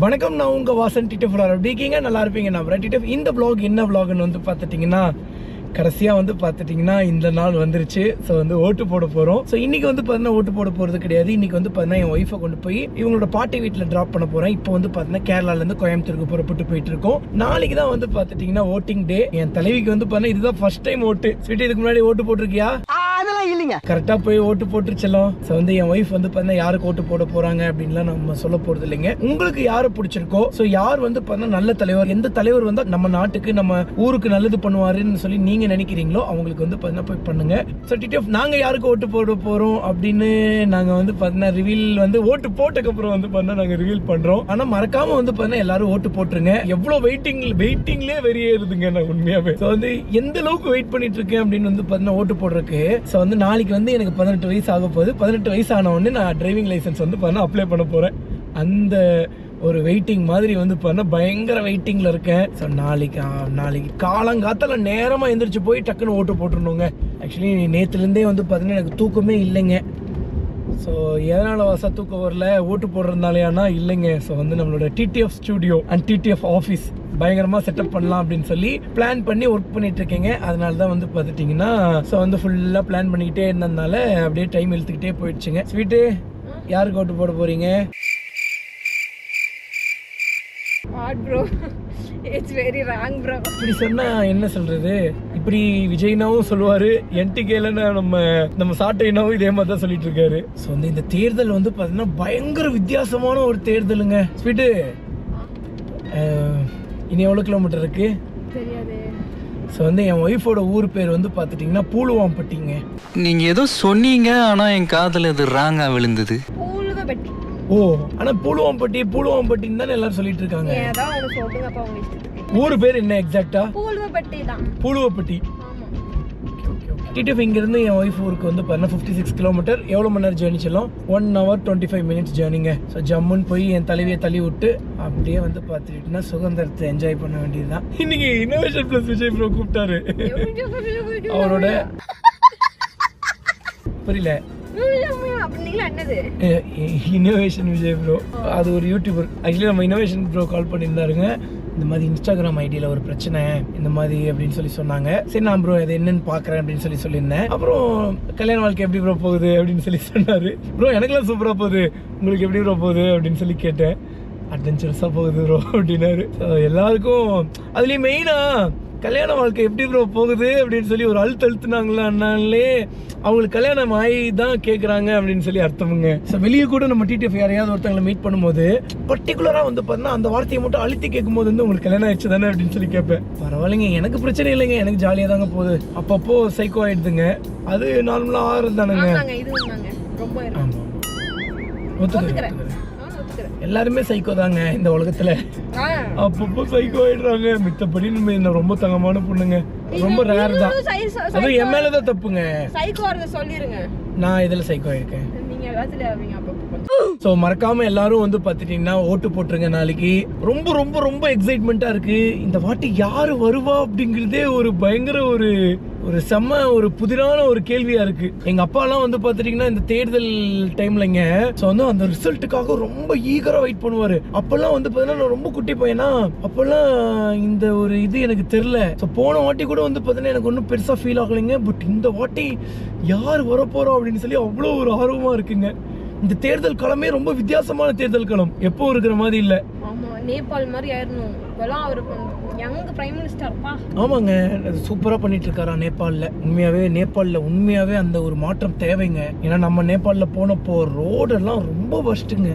வணக்கம், நான் உங்கள் வாசன் டிடிஎஃப் எப்படி இருக்கீங்க? நல்லா இருப்பீங்க. நான் டிடிஎஃப். இந்த vlog என்ன vlogன்னு வந்து பார்த்துட்டிங்கன்னா, கடைசியாக வந்து பார்த்துட்டிங்கன்னா இந்த நாள் வந்துருச்சு. ஸோ வந்து ஓட்டு போட போகிறோம். ஸோ இன்றைக்கி வந்து பார்த்தீங்கன்னா ஓட்டு போட போகிறது கிடையாது. இன்றைக்கி வந்து பார்த்தீங்கன்னா என் ஒய்ஃபை கொண்டு போய் இவங்களோட பாட்டி வீட்டில் ட்ராப் பண்ண போகிறேன். இப்போ வந்து பார்த்தீங்கன்னா கேரளாலேருந்து கோயம்புத்தூருக்கு புறப்பட்டு போயிட்டு இருக்கோம். நாளைக்கு தான் வந்து பார்த்துட்டிங்கன்னா ஓட்டிங் டே. என் தலைவிக்கு வந்து பார்த்தீங்கன்னா இதுதான் ஃபர்ஸ்ட் டைம் ஓட்டு. ஸ்வீட்டி, இதுக்கு முன்னாடி ஓட்டு போட்டிருக்கியா? இல்லைங்க, கரெக்டாக போய் ஓட்டு போட்டுருச்சலாம். ஸோ வந்து என் ஒய்ஃப் வந்து பார்த்தீங்கன்னா யாருக்கு ஓட்டு போட போகிறாங்க அப்படின்லாம் நம்ம சொல்ல போகிறது இல்லைங்க. உங்களுக்கு யாரை பிடிச்சிருக்கோ, ஸோ யார் வந்து பார்த்தீங்கன்னா நல்ல தலைவர், எந்த தலைவர் வந்து நம்ம நாட்டுக்கு நம்ம ஊருக்கு நல்லது பண்ணுவாருன்னு சொல்லி நீங்கள் நினைக்கிறீங்களோ அவங்களுக்கு வந்து பார்த்தீங்கன்னா போய் பண்ணுங்க. ஸோ டிடிஎஃப் நாங்கள் யாருக்கு ஓட்டு போட போகிறோம் அப்படின்னு நாங்கள் வந்து பார்த்தீங்கன்னா ரிவீல் வந்து ஓட்டு போட்டதுக்கப்புறம் வந்து பார்த்தீங்கன்னா நாங்கள் ரிவீல் பண்ணுறோம். ஆனால் மறக்காமல் வந்து பார்த்தீங்கன்னா எல்லாரும் ஓட்டு போட்டுருங்க. எவ்வளோ வெயிட்டிங்லேயே வெறியேறுதுங்க நான் உண்மையாகவே. ஸோ வந்து எந்த அளவுக்கு வெயிட் பண்ணிட்டு இருக்கேன் அப்படின்னு வந்து பார்த்தீங்கன்னா ஓட்டு போடுறதுக்கு. ஸோ வந்து நாளைக்கு வந்து எனக்கு 18 வயசு ஆக போகுது. 18 வயசு ஆன உடனே நான் டிரைவிங் லைசன்ஸ் வந்து பார்த்தீங்கன்னா அப்ளை பண்ண போகிறேன். அந்த ஒரு வெயிட்டிங் மாதிரி வந்து பார்த்தீங்கன்னா பயங்கர வெயிட்டிங்கில் இருக்கேன். ஸோ நாளைக்கு காலங்காத்தால நேரமாக எந்திரிச்சு போய் டக்குன்னு ஓட்டு போட்டுருணுங்க. ஆக்சுவலி நேற்றுலேருந்தே வந்து பார்த்தீங்கன்னா எனக்கு தூக்கமே இல்லைங்க. ஸோ எதனால் வாசா தூக்கம் வரல, ஓட்டு போடுறதுனாலையானா இல்லைங்க. ஸோ வந்து நம்மளோட TTF studio and TTF office பயங்கரமாக செட்டப் பண்ணலாம் அப்படின்னு சொல்லி பிளான் பண்ணி ஒர்க் பண்ணிட்டு இருக்கேங்க. அதனால தான் வந்து பார்த்துட்டிங்கன்னா ஸோ வந்து ஃபுல்லாக பிளான் பண்ணிக்கிட்டே இருந்ததுனால அப்படியே டைம் இழுத்துக்கிட்டே போயிடுச்சுங்க. ஸ்வீட்டு, யாருக்கு ஓட்டு போட போகிறீங்க? இப்படி சொன்னா என்ன சொல்றது? இப்படி விஜய்னாவும் சொல்லுவாரு, என்டிகேலன்னு நம்ம சாட்டைனாவும் இதே மாதிரி தான் சொல்லிட்டு இருக்காரு. ஸோ வந்து இந்த தேர்தல் வந்து பார்த்தீங்கன்னா பயங்கர வித்தியாசமான ஒரு தேர்தலுங்க. ஸ்வீட்டு, இனி எவ்வளோ கிலோமீட்டர் இருக்கு தெரியாது. ஸோ வந்து என் ஒய்ஃபோட ஊர் பேர் வந்து பார்த்துட்டிங்கன்னா பூலுவாம்பட்டிங்க. நீங்கள் ஏதோ சொன்னீங்க, ஆனால் என் காதில் இது ராங்காக விழுந்தது. ஓ, ஆனால் பூலுவாம்பட்டின்னு தானே எல்லாரும் சொல்லிட்டு இருக்காங்க. ஊர் பேர் என்ன எக்ஸாக்டா? பூலுவப்பட்டி. டிடிஎஃப் இங்கிருந்து என் ஒய்ஃப் ஊருக்கு வந்து பார்த்தா 56 கிலோமீட்டர். எவ்வளோ மணி நேரம் ஜேர்னி சொல்லலாம்? 1 hour 25 minutes ஜேர்னிங்க. ஸோ ஜம்முன்னு போய் என் தலைவியை தள்ளி விட்டு அப்படியே வந்து பார்த்துக்கிட்டுனா சுதந்திரத்தை என்ஜாய் பண்ண வேண்டியதுதான். இன்னைக்கு இன்னோவேஷன் பிளஸ் விஜய் ப்ரோ கூப்பிட்டாரு. அவரோட புரியல, இன்னோவேஷன் விஜய் ப்ரோ, அது ஒரு யூடியூபர். ஆக்சுவலி நம்ம இன்னோவேஷன் ப்ரோ கால் பண்ணியிருந்தாருங்க. இந்த மாதிரி இன்ஸ்டாகிராம் ஐடியில் ஒரு பிரச்சனை இந்த மாதிரி அப்படின்னு சொல்லி சொன்னாங்க. சரி நான் ப்ரோ அது என்னன்னு பார்க்குறேன் அப்படின்னு சொல்லியிருந்தேன். அப்புறம் கல்யாண வாழ்க்கை எப்படி ப்ரோ போகுது அப்படின்னு சொல்லி சொன்னார். ப்ரோ எனக்குலாம் சூப்பராக போகுது, உங்களுக்கு எப்படி ப்ரோ போகுது அப்படின்னு சொல்லி கேட்டேன். அட்வென்ச்சரஸாக போகுது ப்ரோ அப்படின்னாரு. எல்லாருக்கும் அதுலேயும் மெயினாக கல்யாண வாழ்க்கை எப்படி ப்ரோ போகுது அப்படின்னு சொல்லி ஒரு அழுத்துனாங்களே அவங்களுக்கு கல்யாணம் ஆகி தான் கேட்குறாங்க அப்படின்னு சொல்லி அர்த்தமுங்க. ஸோ வெளியே கூட நம்ம டிடிஎஃப் யாரையாவது ஒருத்தவங்களை மீட் பண்ணும்போது பர்டிகுலராக வந்து பார்த்தீங்கன்னா அந்த வார்த்தையை மட்டும் அழுத்தி கேட்கும் போது வந்து உங்களுக்கு கல்யாணம் ஆயிடுச்சு தானே அப்படின்னு சொல்லி கேட்பேன். பரவாயில்லைங்க, எனக்கு பிரச்சனை இல்லைங்க, எனக்கு ஜாலியாக தாங்க போகுது. அப்பப்போ சைக்கோ ஆயிடுதுங்க, அது நார்மலாக ஆறுது தானுங்க. ஆமாம், ஒத்துக்கிறேன். எல்லாருமே சைக்கோ தாங்க இந்த உலகத்துல. அப்பப்போ சைக்கோ ஆயிடுறாங்க. மித்தபடி நம்ம ரொம்ப தங்கமான பொண்ணுங்க, ரொம்ப ரேர் தான். அது என் மேலதான் தப்புங்க. நான் இதுல சைக்கோ ஆயிருக்கேன். ஸோ மறக்காம எல்லாரும் வந்து பார்த்துட்டீங்கன்னா ஓட்டு போட்டுருங்க. நாளைக்கு ரொம்ப ரொம்ப ரொம்ப எக்ஸைட்மெண்ட்டா இருக்கு. இந்த வாட்டி யாரு வருவா அப்படிங்கிறதே ஒரு பயங்கர ஒரு செம்ம ஒரு புதிரான ஒரு கேள்வியா இருக்கு. எங்க அப்பாலாம் வந்து பார்த்துட்டீங்கன்னா இந்த தேர்தல் டைம்லங்க ஸோ வந்து அந்த ரிசல்ட்டுக்காக ரொம்ப ஈகரா வெயிட் பண்ணுவாரு. அப்பெல்லாம் வந்து பார்த்தீங்கன்னா நான் ரொம்ப குட்டி பையனா, அப்பெல்லாம் இந்த ஒரு இது எனக்கு தெரியல. ஸோ போன வாட்டி கூட வந்து பார்த்தீங்கன்னா எனக்கு ஒன்றும் பெருசா ஃபீல் ஆகலைங்க. பட் இந்த வாட்டி யார் வரப்போறோம் அப்படின்னு சொல்லி அவ்வளோ ஒரு ஆர்வமா இருக்குங்க. இந்த தேர்தல் களமே ரொம்ப வித்தியாசமான தேர்தல் களம், எப்போ இருக்கிற மாதிரி இல்ல. நேபாள் மாதிரி ஆயிரணும். இப்பெல்லாம் அவர் யங் பிரைம் மினிஸ்டர்ப்பா. ஆமாங்க, சூப்பரா பண்ணிட்டு இருக்காரா நேபாள்ல. உண்மையாவே அந்த ஒரு மாற்றம் தேவைங்க. ஏன்னா நம்ம நேபாள்ல போனப்போ ரோடெல்லாம் ரொம்ப வர்ஸ்ட்டுங்க.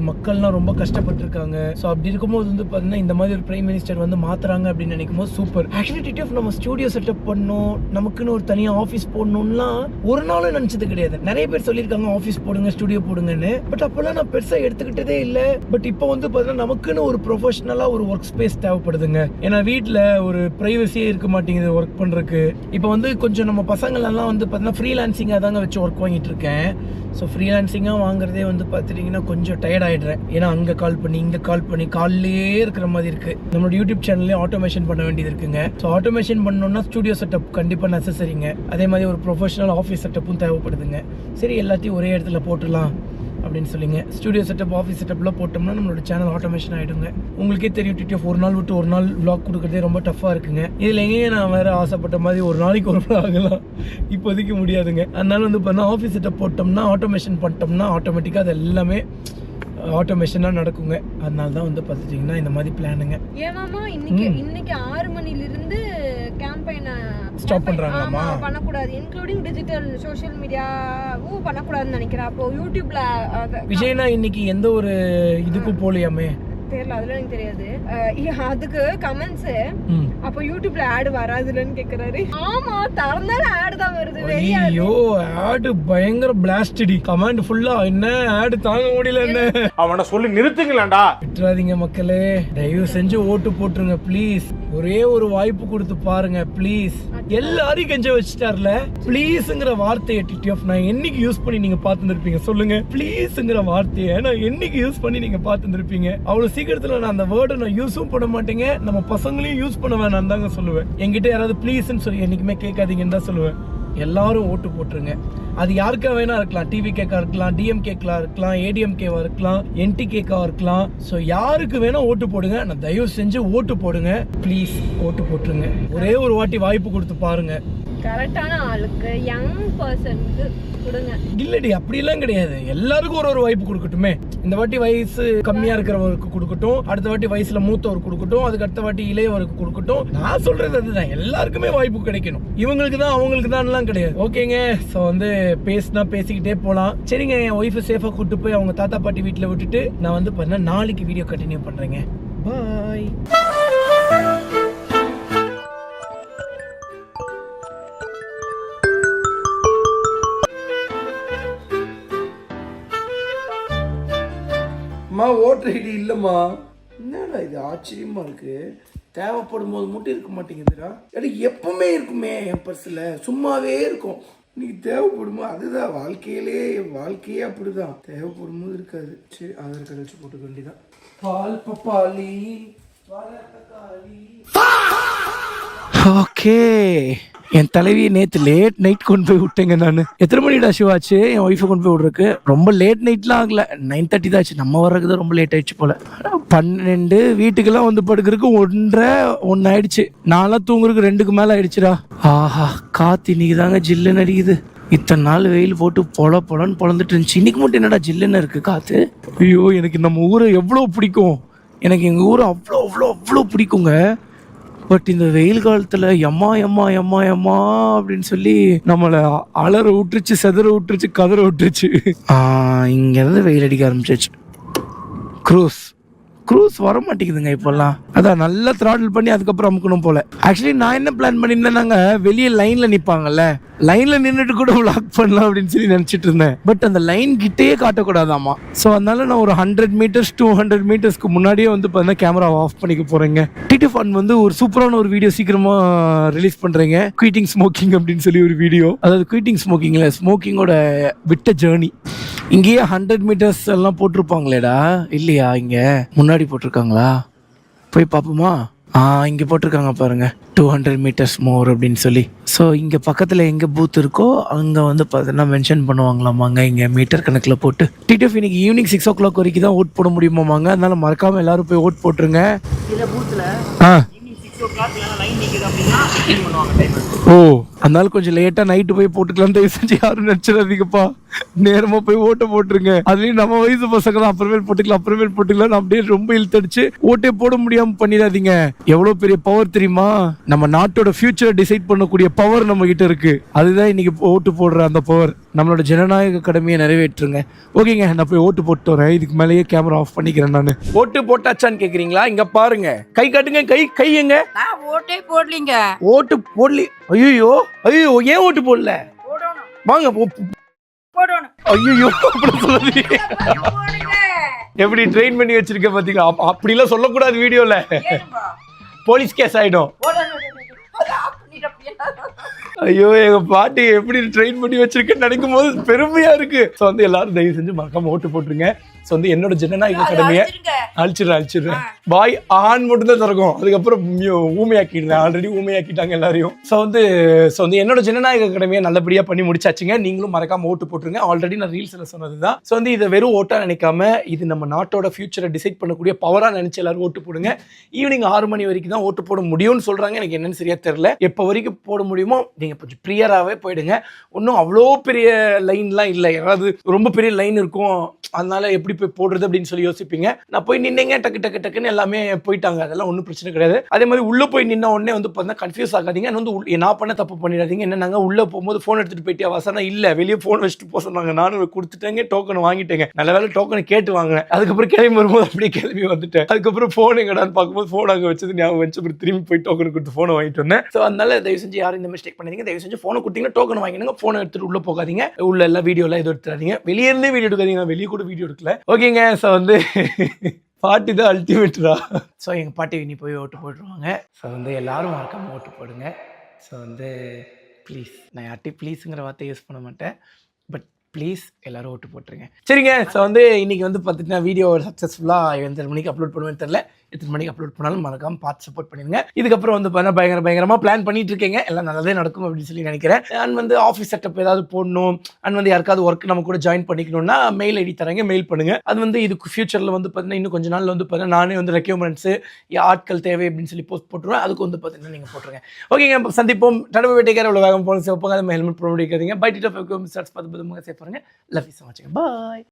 மக்கள்லாம் ரொம்ப கஷ்டப்பட்டு இருக்காங்க. ஸோ அப்படி இருக்கும்போது வந்து பார்த்தீங்கன்னா இந்த மாதிரி ஒரு பிரைம் மினிஸ்டர் வந்து மாத்துறாங்க அப்படின்னு நினைக்கும் போது சூப்பர். ஆக்சுவலி டிடிஎஃப் நம்ம ஸ்டுடியோ செட்டப் பண்ணணும், நமக்குன்னு ஒரு தனியாக ஆஃபீஸ் போடணும்லாம் ஒரு நாளும் நினச்சது கிடையாது. நிறைய பேர் சொல்லியிருக்காங்க ஆஃபீஸ் போடுங்க, ஸ்டுடியோ போடுங்கன்னு. பட் அப்போல்லாம் நான் பெருசாக எடுத்துக்கிட்டதே இல்லை. பட் இப்போ வந்து பார்த்தீங்கன்னா நமக்குன்னு ஒரு ப்ரொஃபஷனலாக ஒரு ஒர்க் ஸ்பேஸ் தேவைப்படுதுங்க. ஏன்னா வீட்டில் ஒரு ப்ரைவசியே இருக்க மாட்டேங்குது ஒர்க் பண்ணுறதுக்கு. இப்போ வந்து கொஞ்சம் நம்ம பசங்களெல்லாம் வந்து பார்த்தீங்கன்னா ஃப்ரீலான்சிங்காக தாங்க வச்சு ஒர்க் வாங்கிட்டு இருக்கேன். ஸோ ஃப்ரீலான்சிங்காக வாங்குறதே வந்து பார்த்துட்டிங்கன்னா கொஞ்சம் டயர்ட் ஆகிடுறேன். ஏன்னா அங்கே கால் பண்ணி இங்கே கால் பண்ணி காலிலே இருக்கிற மாதிரி இருக்குது. நம்மளோட யூடியூப் சேனல்லே ஆட்டோமேஷன் பண்ண வேண்டியது இருக்குங்க. ஸோ ஆட்டோமேஷன் பண்ணணும்னா ஸ்டுடியோ செட்டப் கண்டிப்பாக நெசசரிங்க. அதே மாதிரி ஒரு ப்ரொஃபஷனல் ஆஃபீஸ் செட்டப்பும் தேவைப்படுதுங்க. சரி எல்லாத்தையும் ஒரே இடத்துல போட்டுடலாம் அப்படின்னு சொல்லிங்க. ஸ்டுடியோ செட்டப், ஆஃபீஸ் செட்டப்லாம் போட்டோம்னா நம்மளோட சேனல் ஆட்டோமேஷன் ஆகிடுங்க. உங்களுக்கே தெரியும் டிடிஎஃப் ஒரு நாள் விட்டு ஒரு நாள் vlog கொடுக்குறதே ரொம்ப டஃப்பாக இருக்குங்க. இதில் எங்கேயும் நான் வேறு ஆசைப்பட்ட மாதிரி ஒரு நாளைக்கு ஒரு vlog ஆகலாம், இப்போதைக்கு முடியாதுங்க. அதனால வந்து பார்த்தா ஆஃபீஸ் செட்டப் போட்டோம்னா ஆட்டோமேஷன் பண்ணிட்டோம்னா ஆட்டோமேட்டிக்காக அது எல்லாமே ஆட்டோமேஷனாக நடக்குங்க. அதனால தான் வந்து பார்த்துட்டிங்கன்னா இந்த மாதிரி பிளானுங்க. ஏமாமா இன்னைக்கு 6 மணிலிருந்து கேம்பெயினை ஸ்டாப் பண்ணுறாங்களாமா? பண்ணக்கூடாது, இன்க்ளூடிங் டிஜிட்டல் சோஷியல் மீடியாவும் பண்ணக்கூடாதுன்னு நினைக்கிறேன். அப்போ யூடியூப்ல விஜய்னா இன்னைக்கு எந்த ஒரு இதுக்கும் போலியாமே தெரியல, அதுல எனக்கு தெரியாது. அதுக்கு கமெண்ட்ஸ் அப்போ யூடியூப்ல ஆட் வராதுன்னு கேக்குறாரு. ஆமா, திறந்தால ஆட் தான் வருது. ஐயோ ஆட் பயங்கர பிளாஸ்டடி. கமெண்ட் ஃபுல்லா என்ன ஆட் தாங்க முடியல. என்ன அவனை சொல்லி நிறுத்துங்களேன்டா. விட்டுறாதீங்க மக்களே, தயவு செஞ்சு ஓட்டு போட்டுருங்க ப்ளீஸ். ஒரே ஒரு வாய்ப்பு கொடுத்து பாருங்க ப்ளீஸ். எல்லாரையும் கெஞ்ச வச்சுட்டார்ல. ப்ளீஸ்ங்கிற வார்த்தையை டிடிஎஃப் நான் என்னைக்கு யூஸ் பண்ணி நீங்க பார்த்துருப்பீங்க சொல்லுங்க? ப்ளீஸ்ங்கிற வார்த்தையை நான் என்னைக்கு யூஸ் பண்ணி நீங்க பார்த்துருப்பீங்க? அவ்வளவு சீக்கிரத்துல நான் அந்த வேர்டை நான் யூஸும் பண்ண மாட்டேங்க. நம்ம பசங்களையும் யூஸ் பண்ண வேணாம் தாங்க சொல்லுவேன். என்கிட்ட யாராவது ப்ளீஸ்ன்னு சொல்லி என்னைக்குமே கேட்காதீங்கன்னு தான் சொல்லுவேன். எல்லாரும் ஓட்டு போட்டுருங்க. அது யாருக்கா வேணா இருக்கலாம், டிவி கேக்கா இருக்கலாம், டிஎம்கேக்கா இருக்கலாம், ஏடிஎம்கேவா இருக்கலாம், என்டிகேக்கா இருக்கலாம். ஸோ யாருக்கு வேணா ஓட்டு போடுங்க. நான் தயவு செஞ்சு ஓட்டு போடுங்க ப்ளீஸ். ஓட்டு போட்டுருங்க. ஒரே ஒரு வாட்டி வாய்ப்பு கொடுத்து பாருங்க. கரெக்டான ஆளுக்கு, யங் பர்சனுக்கு கொடுங்க. இல்லடி அப்படிலாம் கிடையாது, எல்லாருக்கும் ஒரு வாய்ப்பு கொடுக்கட்டுமே. இந்த வாட்டி வயசு கம்மியா இருக்கிறவருக்கு கொடுக்கட்டும், அடுத்த வாட்டி வயசுல மூத்தவருக்கு கொடுக்கட்டும், அதுக்கு அடுத்த வாட்டி இளையவருக்கு கொடுக்கட்டும். நான் சொல்றது அதுதான், எல்லாருக்குமே வாய்ப்பு கிடைக்கணும். இவங்களுக்கு தான் அவங்களுக்கு தான் கிடையாது. ஓகேங்க. ஸோ வந்து பேசினா பேசிக்கிட்டே போகலாம். சரிங்க, என் ஒய்ஃபை சேஃபாக கூப்பிட்டு போய் அவங்க தாத்தா பாட்டி வீட்டில் விட்டுட்டு நான் வந்து பண்ண நாளைக்கு வீடியோ கண்டினியூ பண்ணுறேங்க. பாய். ஓட்டர் ஐடி இல்லைம்மா. என்னடா இது ஆச்சரியமா இருக்கு. தேவைப்படும் போது மட்டும் இருக்க மாட்டேங்குதுடா. எனக்கு எப்பவுமே இருக்குமே என் பர்ஸில், சும்மாவே இருக்கும். இன்னைக்கு தேவைப்படுமோ அதுதான் வாழ்க்கையே அப்படிதான். தேவைப்படும் போது இருக்காது. சரி, ஆதார் கார்டு வச்சு போட்டுக்க வேண்டியதான். பால் பப்பாளி ஓகே. என் தலைவியை நேற்று லேட் நைட் கொண்டு போய் விட்டேங்க. நான் எத்தனை மணிடா ஷிவாச்சு என் ஒய்ஃபை கொண்டு போய் விட்றதுக்கு? ரொம்ப லேட் நைட்லாம் ஆகல, 9:30 தான் ஆச்சு. நம்ம வர்றதுக்கு தான் ரொம்ப லேட் ஆயிடுச்சு போல. 12 வீட்டுக்கெல்லாம் வந்து படுக்கிறதுக்கு 1:30 ஆயிடுச்சு. நான்லாம் தூங்குறதுக்கு 2க்கு மேலே ஆயிடுச்சுடா. ஆஹா, காத்து இன்னைக்கு தாங்க ஜில்லுன்னு அடிக்குது. இத்தனை நாள் வெயில் போட்டு பொலன்னு பொழந்துட்டு இருந்துச்சு. இன்னைக்கு மட்டும் என்னடா ஜில்லுன்னு இருக்கு காத்து. ஐயோ, எனக்கு நம்ம ஊரை எவ்வளோ பிடிக்கும். எனக்கு எங்கள் ஊரை அவ்வளோ அவ்வளோ அவ்வளோ பிடிக்குங்க. பட் இந்த வெயில் காலத்தில் எம்மா அப்படின்னு சொல்லி நம்மளை அலற விட்டுருச்சு, செதற விட்டுருச்சு, கதற விட்டுருச்சு. இங்கேருந்து வெயில் அடிக்க ஆரம்பிச்சிச்சு. க்ரூஸ் வர மாட்டேங்குதுங்க இப்போல்லாம். அதான் நல்லா த்ராட்டில் பண்ணி அதுக்கப்புறம் அமுக்கணும் போல. ஆக்சுவலி நான் என்ன பிளான் பண்ணியிருந்தேன்னாங்க, வெளியே லைனில் நிற்பாங்கல்ல, லைனில் நின்றுட்டு கூட vlog பண்ணலாம் அப்படின்னு சொல்லி நினச்சிட்டு இருந்தேன். பட் அந்த லைன் கிட்டேயே காட்டக்கூடாதாமா. ஸோ அதனால நான் ஒரு 100 மீட்டர்ஸ் 200 மீட்டர்ஸ்க்கு முன்னாடியே வந்து பார்த்தீங்கன்னா கேமரா ஆஃப் பண்ணிக்க போகிறேங்க. டிடி ஃபன் வந்து ஒரு சூப்பரான ஒரு வீடியோ சீக்கிரமாக ரிலீஸ் பண்ணுறேங்க. குயிட்டிங் ஸ்மோக்கிங் அப்படின்னு சொல்லி ஒரு வீடியோ. அதாவது குயிட்டிங் ஸ்மோக்கிங்கில் ஸ்மோக்கிங்கோட விட்ட ஜேர்னி. இங்கேயே 100 மீட்டர்ஸ் எல்லாம் போட்டிருப்பாங்களேடா, இல்லையா? இங்கே முன்னாடி போட்டிருக்காங்களா? போய் பார்ப்போமா? இங்கே போட்டிருக்காங்க பாருங்க, 200 மீட்டர்ஸ் மோர் அப்படின்னு சொல்லி. ஸோ இங்கே பக்கத்தில் எங்கே பூத் இருக்கோ அங்கே வந்து பார்த்தீங்கன்னா மென்ஷன் பண்ணுவாங்களாமாங்க. இங்கே மீட்டர் கணக்கில் போட்டு டிடிஎஃப் இன்னைக்கு ஈவினிங் 6 o'clock வரைக்கும் தான் ஓட் போட முடியுமாமாங்க. அதனால மறக்காமல் எல்லாரும் போய் ஓட் போட்டுருங்க. ஓ, அதனால கொஞ்சம் லேட்டா நைட்டு போய் போட்டுக்கலாம். தயவு செஞ்சு யாரும் நினைச்சிடாதீங்கப்பா, நேரமா போய் ஓட்ட போட்டுருங்க. அதுலயும் நம்ம வயசு பசங்க தான் அப்புறமேல் போட்டுக்கலாம் அப்படியே ரொம்ப இழுத்தடிச்சு ஓட்டே போட முடியாம பண்ணிடாதீங்க. எவ்வளவு பெரிய பவர் தெரியுமா? நம்ம நாட்டோட ஃபியூச்சரை டிசைட் பண்ணக்கூடிய பவர் நம்ம கிட்ட இருக்கு. அதுதான் இன்னைக்கு ஓட்டு போடுற அந்த பவர். நம்மளோட ஜனநாயக கடமையை நிறைவேற்றுங்க. ஓகேங்க, நான் போய் ஓட்டு போட்டு வரேன். இதுக்கு மேலேயே கேமரா ஆஃப் பண்ணிக்கிறேன். நான் ஓட்டு போட்டாச்சான்னு கேக்குறீங்களா? இங்க பாருங்க, கை காட்டுங்க. கை எங்க? ஓட்டே போடலீங்க. ஓட்டு போடல? ஐயோ, ஏன் ஓட்டு போடல? வாங்க போடணும். ஐயோ, அப்படி சொல்லாதீங்க. எப்படி ட்ரெயின் பண்ணி வச்சிருக்க பாத்தீங்களா? அப்படிலாம் சொல்லக்கூடாது வீடியோல, போலீஸ் கேஸ் ஆயிடும். ஐயோ, எங்க பாட்டி எப்படி ட்ரெயின் பண்ணி வச்சிருக்கேன்னு நினைக்கும் போது பெருமையா இருக்கு. ஸோ வந்து எல்லாரும் தயவு செஞ்சு மறக்காம ஓட்டு போட்டுருங்க. ஸோ வந்து என்னோட ஜனநாயக கடமையை அழிச்சிடுறேன் பாய் ஆண் மட்டும் தான் திறக்கும், அதுக்கப்புறம் ஊமையாக்கிடுறேன். ஆல்ரெடி ஊமையாக்கிட்டாங்க எல்லாரையும். ஸோ வந்து என்னோட ஜனநாயக கடமையை நல்லபடியாக பண்ணி முடிச்சாச்சுங்க. நீங்களும் மறக்காம ஓட்டு போட்டுருங்க. ஆல்ரெடி நான் ரீல்ஸில் சொன்னது தான். ஸோ வந்து இதை வெறும் ஓட்டா நினைக்காம இது நம்ம நாட்டோட ஃபியூச்சரை டிசைட் பண்ணக்கூடிய பவராக நினைச்சு எல்லாரும் ஓட்டு போடுங்க. ஈவினிங் 6 மணி வரைக்கும் தான் ஓட்டு போட முடியும்னு சொல்றாங்க. எனக்கு என்னன்னு சரியா தெரியல. எப்போ வரைக்கும் போட முடியுமோ நீங்க கொஞ்சம் ப்ரியராகவே போயிடுங்க. ஒன்றும் அவ்வளோ பெரிய லைன்லாம் இல்லை. யாராவது ரொம்ப பெரிய லைன் இருக்கும், அதனால எப்படி போய் போடுறது அப்படின்னு சொல்லி யோசிப்பீங்க. நான் போய் நின்னேங்க, டக்குன்னு எல்லாமே போயிட்டாங்க. அதெல்லாம் ஒன்றும் பிரச்சனை கிடையாது. அதே மாதிரி உள்ள போய் நின்ன உடனே வந்து பார்த்தீங்கன்னா கன்ஃபியூஸ் ஆகாதீங்க. வந்து நான் பண்ண தப்பு பண்ணிடாதீங்க. என்னன்னாங்க உள்ள போகும்போது ஃபோன் எடுத்துட்டு போயிட்டே வசனம் இல்லை, வெளியே ஃபோன் வச்சுட்டு போக சொன்னாங்க. நானும் கொடுத்துட்டேங்க, டோக்கன் வாங்கிட்டேங்க. நல்ல வேலை டோக்கனை கேட்டு வாங்கினேன். அதுக்கப்புறம் கிளம்பி வரும்போது அப்படியே கிளம்பி வந்துட்டேன். அதுக்கப்புறம் ஃபோன் எங்கடான்னு பார்க்கும்போது ஃபோன் அங்கே வச்சது ஞாபகம் வச்சு அப்புறம் திரும்பி போய் டோக்கன் கொடுத்து ஃபோனை வாங்கிட்டு வந்தேன். ஸோ அதனால தயவு செஞ்சு யாரும் இந்த மிஸ்டேக் பண்ணாதீங்க. தயவு செஞ்சு ஃபோனை கொடுத்தீங்கன்னா டோக்கன் வாங்கிடுங்க. ஃபோனை எடுத்துட்டு உள்ள போகாதீங்க. உள்ள எல்லாம் வீடியோலாம் எதுவும் எடுத்துறாதீங்க. வெளியே இருந்தே வீடியோ எடுக்காதீங்க. வெளியே கூட வீடியோ எடுக்கல. ஓகேங்க. ஸோ வந்து பாட்டி தான் அல்டிமேட்டரா. ஸோ எங்கள் பாட்டி இனி போய் ஓட்டு போட்டுருவாங்க. ஸோ வந்து எல்லாரும் மறக்காம ஓட்டு போடுங்க. ஸோ வந்து ப்ளீஸ், நான் யார்ட்டையும் ப்ளீஸுங்கிற வார்த்தை யூஸ் பண்ண மாட்டேன், பட் ப்ளீஸ் எல்லாரும் ஓட்டு போட்டுருங்க. சரிங்க. ஸோ வந்து இன்னைக்கு வந்து பார்த்துட்டீங்கன்னா வீடியோ சக்ஸஸ்ஃபுல்லாக எத்தனை மணிக்கு அப்லோட் பண்ணுவேன்னு தெரியல. எத்தனை மணிக்கு அப்லோட் பண்ணாலும் மறக்காம பார்த்து சப்போர்ட் பண்ணிடுங்க. இதுக்கப்புறம் வந்து பார்த்தீங்கன்னா பயங்கரமாக பிளான் பண்ணிட்டு இருக்கீங்க. எல்லாம் நல்லதே நடக்கும் அப்படின்னு சொல்லி நினைக்கிறேன். அண்ட் வந்து ஆஃபீஸ் செட்டப் ஏதாவது போடணும், அண்ட் வந்து யாருக்காவது ஒர்க் நம்ம கூட ஜாயின் பண்ணிக்கணும்னா மெயில் ஐடி தரங்க, மெயில் பண்ணுங்க. அது வந்து இதுக்கு ஃபியூச்சரில் வந்து பார்த்தீங்கன்னா இன்னும் கொஞ்ச நாள் வந்து பார்த்தீங்கன்னா நானே வந்து ரெக்யூர்மெண்ட்ஸு ஆட்கள் தேவை அப்படின்னு சொல்லி போஸ்ட் போட்டுருவேன். அதுக்கு வந்து பார்த்தீங்கன்னா நீங்கள் போட்டுருங்க. ஓகேங்க, சந்திப்போம். தடவை வேட்டைக்கார இவ்வளோ வேகம் போன சிவப்பாங்க. அது ஹெல்மெட் போட முடியாதீங்க. பை டிட் ஆஃப் ஸ்டார்ட்ஸ் பார்த்து சேஃப் பாருங்க. Love you so much. Bye.